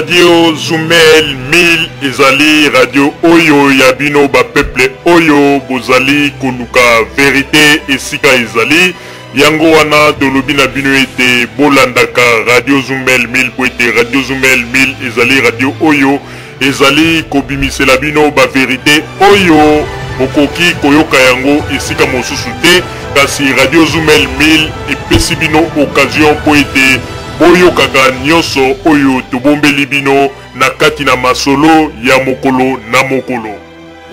Radio Zumel 1000 ezali radio oyo ya bino ba peuple oyo bozali koluka vérité esika ezali yango wana tolobi na bino ete bolandaka Radio Zumel 1000 po ete Radio Zumel 1000 ezali radio oyo ezali kobimisela bino ba vérité oyo bokoki koyoka yango esika mosusu te kasi Radio Zumel 1000 epesi bino occasion po ete boyo kaka nyonso oyo tobombeli bino na kati na masolo ya mokolo na mokolo.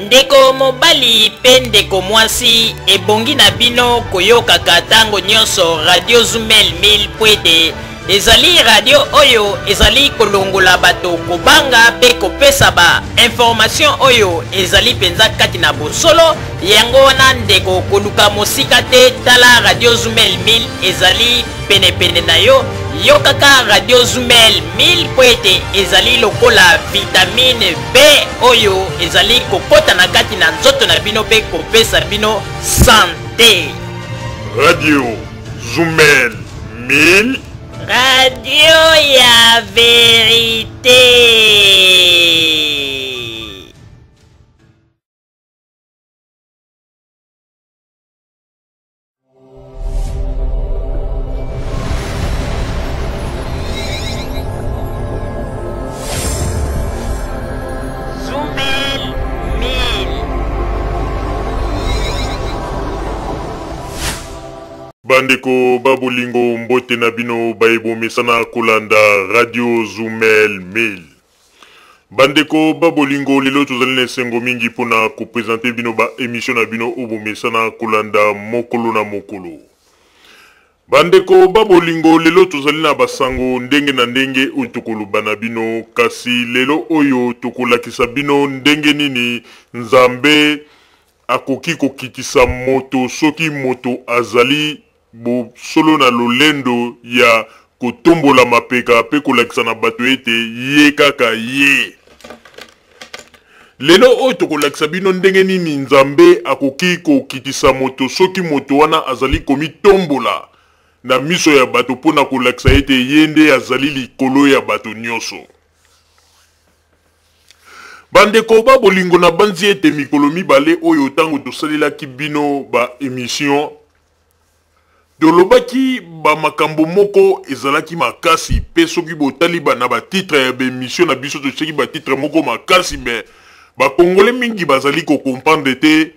Ndeko mobali pe ndeko mwasi ebongi na bino koyokaka tango nyonso Radio Zumel 1000 pwede ezali radio oyo ezali kolongola bato kobanga pe kopesa ba information oyo ezali penza kati na bosolo yango wana ndeko koluka mosika te tala Radio Zumel 1000 ezali pene na yo yokaka Radio Zumel 1000 pwete ezali lokola vitamine B oyo ezali kokota na kati na nzoto na bino pe kopesa bino santé. Radio Zumel 1000 Radio ya vérité. Bandeko babolingo mbote na bino baebo mesana kolanda Radio Zumel 1000. Bandeko babolingo lelo tozali na sengo mingi pona ko présenter bino ba émission na bino obo mesana kolanda mokolo na mokolo. Bandeko babolingo lelo tozali na basango ndenge na ndenge utokoloba na bino kasi lelo oyo tokolakisa bino ndenge nini Nzambe akoki kokitisa moto soki moto azali bo solo na lolendo ya kotombola mapeka pe kolakisa na bato ete ye kaka ye. Lelo oyo tokolakisa bino ndenge nini Nzambe akoki kokitisa moto soki moto wana azali komitombola na miso ya bato pona kolakisa ete ye nde azali likolo ya bato nyonso. Bandeko babolingo na banzi ete mikolo mibale oyo tango tosalelaki bino ba émission tolobaki ba makambo moko ezalaki makasi pe soki botali na ba titre ya ba émission na biso tocheki ba titre moko makasi mais ba congolais mingi bazali ko comprendre te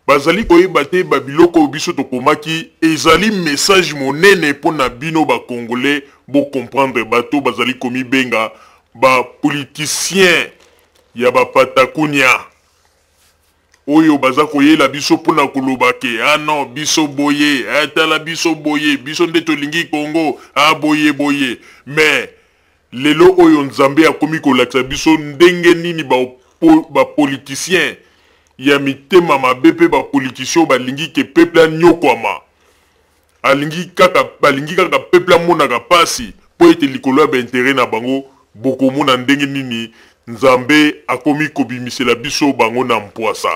bazali koyeba te ba biloko biso tokomaki ezali message monene pona bino ba congolais bo comprendre bato bazali komi benga ba politicien ya ba patakunya oyo baza koyela biso pona kolobake non biso boye atala biso boye biso nde tolingi Congo boye mais lelo oyo Nzambe akomi kolakisa biso ndenge nini ba politicien ya mitema mabe pe ba politicien balingi ke peuple anyokwama balingi kaka peuple amonaka pasi po ete likolo ya ba intérêt na bango bokomona ndenge nini Nzambe akomi kobimisela biso bango na mpwasa.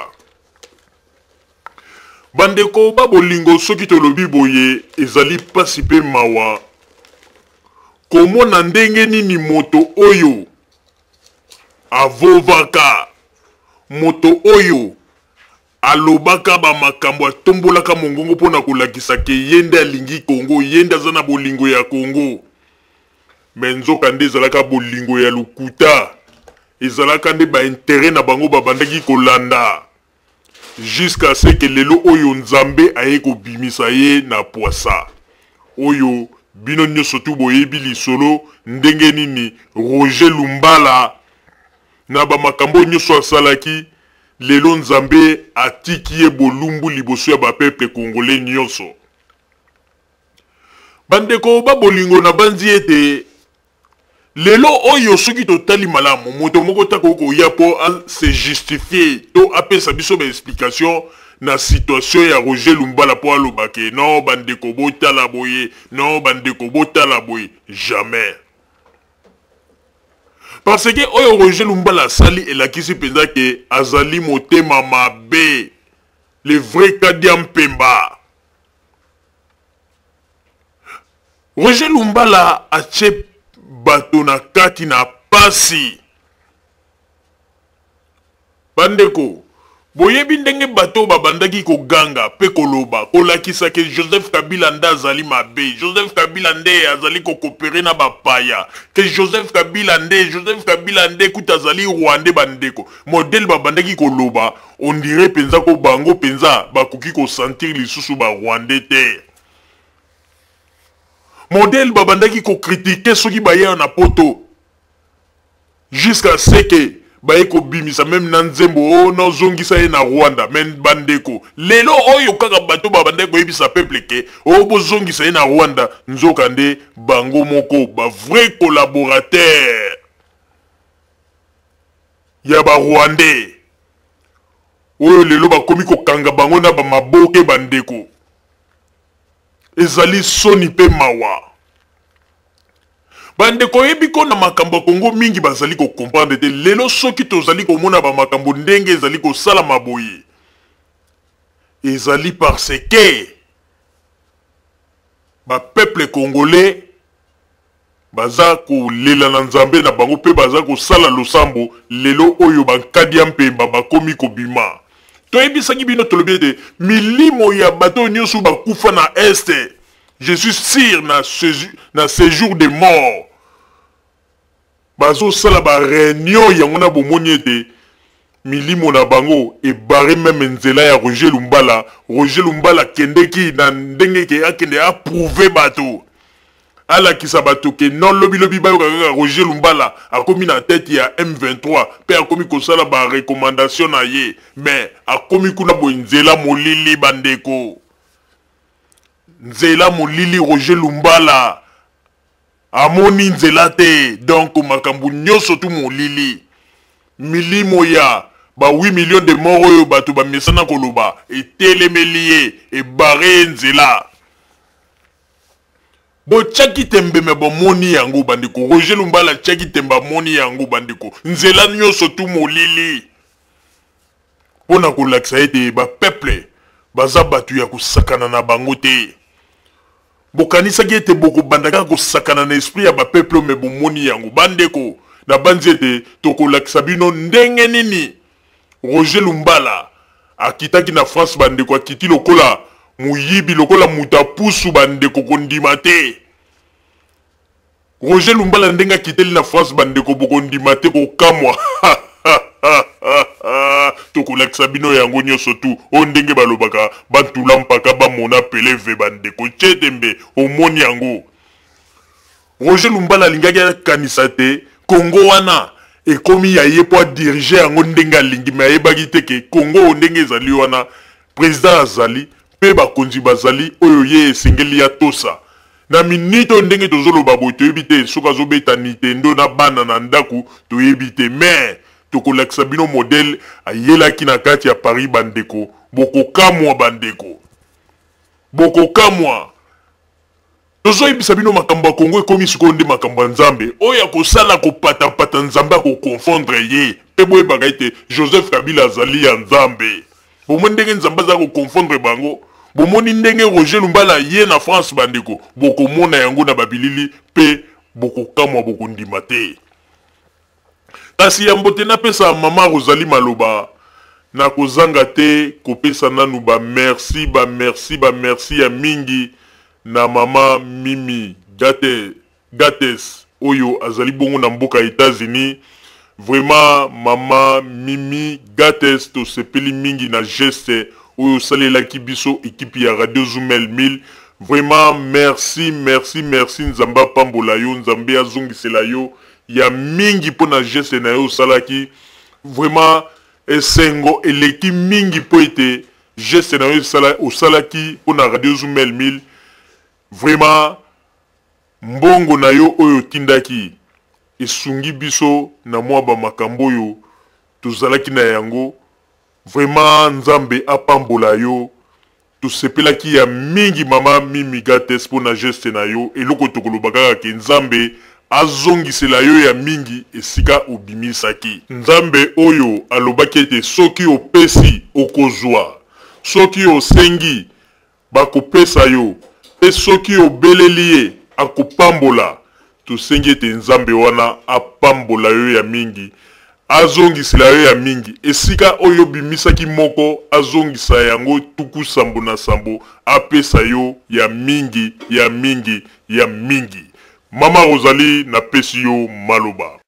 Bandeko babolingo soki tolobi boye ezali pasi pe mawa komona ndenge nini moto oyo avovaka moto oyo alobaka ba makambo atombolaka mongongo pona kolakisa ke yende alingi Congo yende aza na bolingo ya Congo mais nzoka nde ezalaka bolingo ya lukuta ezalaka nde ba intérêt na bango babandaki kolanda jusqu'à ce que lelo oyo Nzambe aye kobimisa ye na poisa oyo bino nyonso tu boyebi lisolo ndenge nini Roger Lumbala na ba makambo nyonso asalaki lelo Nzambe atiki ye bolumbu liboso ya ba peuple congolais nyonso. Bandeko babolingo na banzi ete lelo oyo soki totali malamu moto moko tako koya po se justifier to apesa biso ba explication na situation ya Roger Lumbala po alobake non bandeko botala boye non bandeko botala boye jamais parce que oyo Roger Lumbala sali elakisi penza ke azali motema mabe le vrai Kadia Mpemba. Roger Lumbala ache bato na kati na pasi. Bandeko, boyebi ndenge bato babandaki ko ganga pe koloba kolakisa ke Joseph Kabila nda azali mabe, Joseph Kabila nde azali ko coopérer na bapaya, ke Joseph Kabila nde kuta azali Rwandais. Bandeko, modèle babandaki koloba, on dirait penza ko bango penza bakoki ko sentir lisusu ba Rwandais te. Modèle babandaki ko critiquer soki baye na poto jusqu'à ce que baeko bimisa même na nzembo o na zongisa ye na Rwanda. Men bandeko, lelo oyo kaka bato babandeko yebisa peuple ke o bo zongisa ye na Rwanda, nzoka nde bango moko ba vrai collaborateur ya ba Rwandais oyo lelo bakomi ko kanga bango na ba maboke. Bandeko, ezali soni pe mawa. Bandeko yebiko na makambo Kongo mingi bazali ko comprendre te. Lelo soki tozali ko mona ba makambo ndenge ezali ko sala maboye, ezali parce que ba peuple congolais baza ko lela na nzambe na bango pe baza ko sala losambo lelo oyo bankadi ya mpemba bakomi ko bima. Toyebisaki bino tolobi te milimo ya bato nyonso bakufa na este. Je suis sûr na séjour de mort bazo sala ba réunion yango na bomoni ete milimo na bango e barre même nzela ya Roger Lumbala. Roger Lumbala kendeki na ndenge ke akende approuver bato ala kisa bato ke non lobi ba Roger Lumbala akomi na tête ya M23 pe akomi ko sala ba recommandation na ye, mais akomi kuna bo nzela molili. Bandeko, nzela molili Roger Lumbala amoni nzela te. Donc makambu nyoso tu molili milimo ya ba 8 millions de morts oyo bato ba mesana koloba etelemeliye e barre nzela bo tchaki tembe me bo moni yango. Bandeko, Roger Lumbala tchaki temba moni yango. Bandeko, nzela nyoso tu molili pona kolakisa ete ba peuple baza batu ya kusakana na bango te. Bokanisaki ete boko bandaka kosakana na esprit ya ba peuple me bomoni yango. Bandeko, na banzi ete tokolakisa bino ndenge nini Roger Lumbala akitaki na France. Bandeko, akiti lokola muyibi, lokola mutapusu. Bandeko, kondima te. Roger Lumbala ndenge akiteli na France. Bandeko, bokondima te kokamwa. Tokolakisa bino yango nyonso tu o ndenge balobaka bantula mpaka bamona peleve. Bandeko, chetembe omoni yango. Roger Lumbala alingaki akanisa te Kongo wana ekomi ya ye po dirige yango ndenge alingi, me ayebaki te ke Kongo ndenge ezali wana président azali pe bakonzi bazali oyo ye esengeli ya tosa. Na minito ndenge tozoloba boye toyebi te soki azobeta Nintendo na bana na ndaku toyebi te, mais tokolakisa bino modèle ayelaki na kati ya Paris. Bandeko, bokokamwa. Bandeko, bokokamwa. Tozoyebisa bino makambo ya Kongo ekomi sikoyo nde makambo ya Nzambe oyo akosala kopatapata Nzambe akokonfondre ye pe boyebaka ete Joseph Kabila azali ya Nzambe. Bomoni ndenge Nzambe aza kokonfondre bango, bomoni ndenge Roger Lumbala ye na France. Bandeko, bokomona yango na babilili pe bokokamwa, bokondima te. Kasi ya mbote napesa mama Rosalie Maloba na kozanga te kopesa nanu ba merci ya mingi na mama Mimi Gates oyo azali bongo na mboka États-Unis. Vraiment mama Mimi Gates to sepeli mingi na geste oyo salelaki biso équipe ya Radio Zumel 1000. Vraiment merci Nzamba pambola yo, Nzambe azongisela yo ya mingi pona geste na yo salaki. Vraiment esengo eleki mingi po ete geste na yo salaki pona Radio Zumel 1000. Vraiment mbongo na yo oyo tindaki esungi biso na mwa ba makambo yo tozalaki na yango. Vraiment Nzambe apambola yo, tosepelaki ya mingi mama Mimi Gates pona geste na yo. Eloko tokolobaka ke Nzambe azongisela yo ya mingi esika obimisaki. Nzambe oyo alobaki ete soki opesi okozwa, soki osengi bakopesa yo, pe soki obeleli ye akopambola. tosengi ete nzambe wana apambola yo ya mingi, azongisela yo ya mingi, esika oyo bimisaki moko azongisa yango tuku sambo na sambo, apesa yo ya mingi ya mingi ya mingi. Mama Rosalie napesi yo maloba.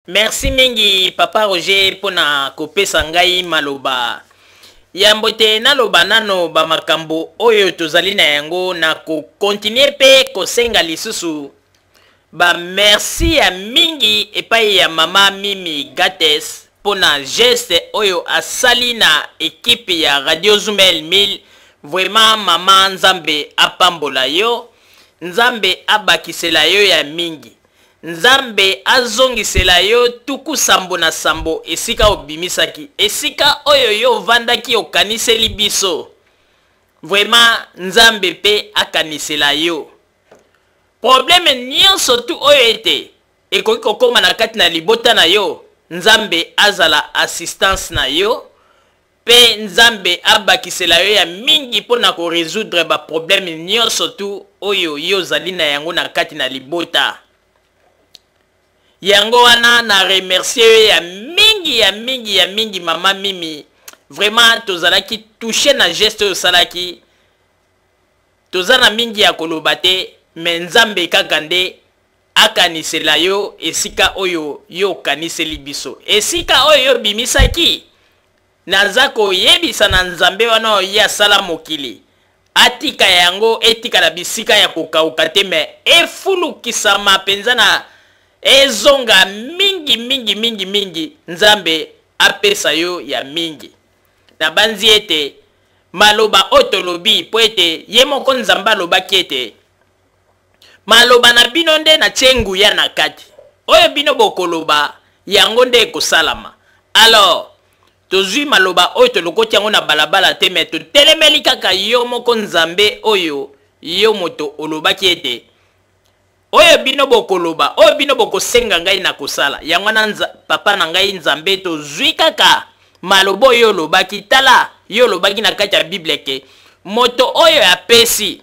Merci mingi Papa Roger pona kopesa ngai maloba. Yambo te naloba nano ba makambo oyo tozali na yango na ko continuer pe kosenga lisusu. Ba merci ya mingi epai ya mama Mimi Gates pona geste oyo asali na equipe ya Radio Zumel 1000. Vraiment mama Nzambe apambola yo, Nzambe abakisela yo ya mingi, Nzambe azongisela yo tuku sambo na sambo esika obimisaki, esika oyo yo vandaki okaniseli biso. Vraiment Nzambe pe akanisela yo. Problème nyonso tu oyo ete ekoki kokoma na kati na libota na yo, Nzambe azala assistance na yo, pe Nzambe abakisela yo ya mingi pona ko résoudre ba problème nyonso tu oyo yo zali na yango na kati na libota. Yango wana na remercier ya mingi ya mingi ya mingi mama Mimi. Vraiment tozalaki touché na geste oyo salaki. Tozana mingi ya kolobate, mais Nzambe kaka nde akanisela yo esika oyo yo kaniseli biso. Esika oyo yo bimisaki, naza koyebisa na Nzambe wana oyo asala mokili. Atika yango etika na bisika ya kokauka te, mais efulukisama penza na ezonga mingi mingi mingi mingi. Nzambe apesa yo ya mingi. Na banzi ete maloba otolobi po ete ye moko Nzambe alobaki ete maloba na bino nde na tyengu ya na kati. Oyo bino bokoloba yango nde ekosalama. Alors tozui maloba oyo tolokoti yango na balabala te, mais totelemeli kaka yo moko Nzambe oyo yo moto olobaki ete oyo bino bokoloba, oyo bino bokosenga ngai na kosala. Yango na papa na ngai Nzambe tozui kaka malobo oyo olobaki. Tala yo olobaki na kati ya Bible ke moto oyo apesi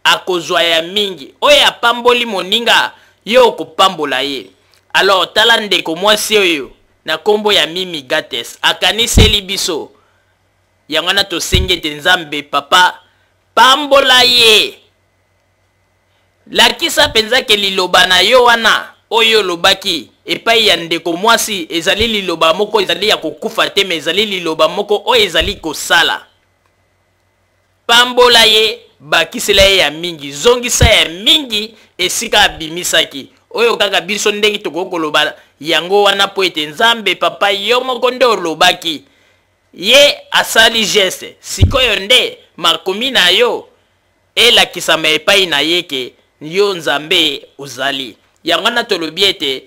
akozwa ya mingi, oyo apamboli moninga yo kopambola ye. Alors tala ndeko mwasi oyo na kombo ya Mimi Gates akaniseli biso. Yango na tosengi ete Nzambe papa pambola ye, lakisa penza ke liloba na yo wana oyo lobaki epai ya ndeko mwasi ezali liloba moko ezali ya kokufa te, mais ezali liloba moko oyo ezali kosala. Pambola ye, bakisela ye ya mingi, zongisa ya mingi esika abimisaki. Oyo kaka biso ndenge tokokoloba yango wana po ete Nzambe papa yo moko nde olobaki. Ye asali geste, sikoyo nde makomi na yo elakisama epai na ye ke yo Nzambe ozali. Yango na tolobi ete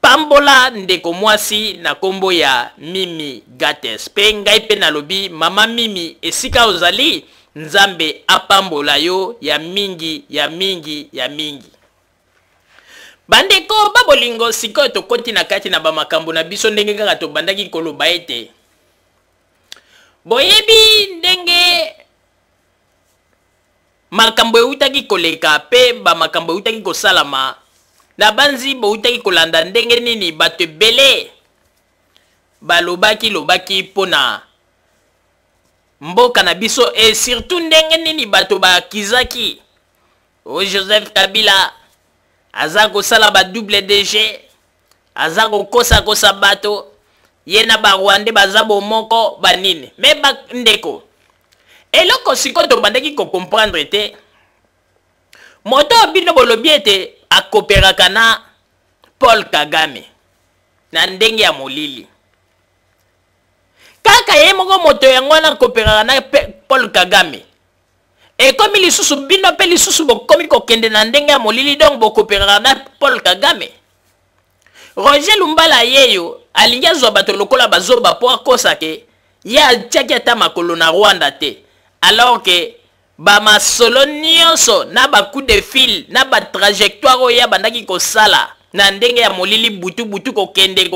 pambola ndeko mwasi na kombo ya Mimi Gates. Pe ngai pe nalobi mama Mimi esika ozali, Nzambe apambola yo ya mingi ya mingi ya mingi. Bandeko babolingo sikoyo tokoti na kati na bamakambo na biso ndenge kaka tobandaki koloba ete boyebi ndenge makambo eutaki koleka pe bamakambo eutaki kosalama na banzi boutaki kolanda ndenge nini bato ebele balobaki pona mboka na biso, et surtout ndenge nini bato bakizaki o Joseph Kabila aza kosala ba double DG, aza kokosa bato ye na ba Rwanda baza bomoko banini. Me ba ndeko eloko siko to bandaki ko comprendre te moto bino bolobi ete akoperaka na Paul Kagame na ndenge ya molili. Kaka ye moko moto yango na koperaka na Paul Kagame ekomi lisusu bino pe lisusu bokomi kokende na ndenge ya molili, donc bokoperaka na Paul Kagame. Roger Lumbala yeyo alingi azwa bato lokola bazoba po akosa ke ye atiaki ata makolo na Rwanda te, alors que bamasolo nyonso na bacoup de fil na batrajectoire oyo ya bandaki kosala na ndenge ya molili butu kokende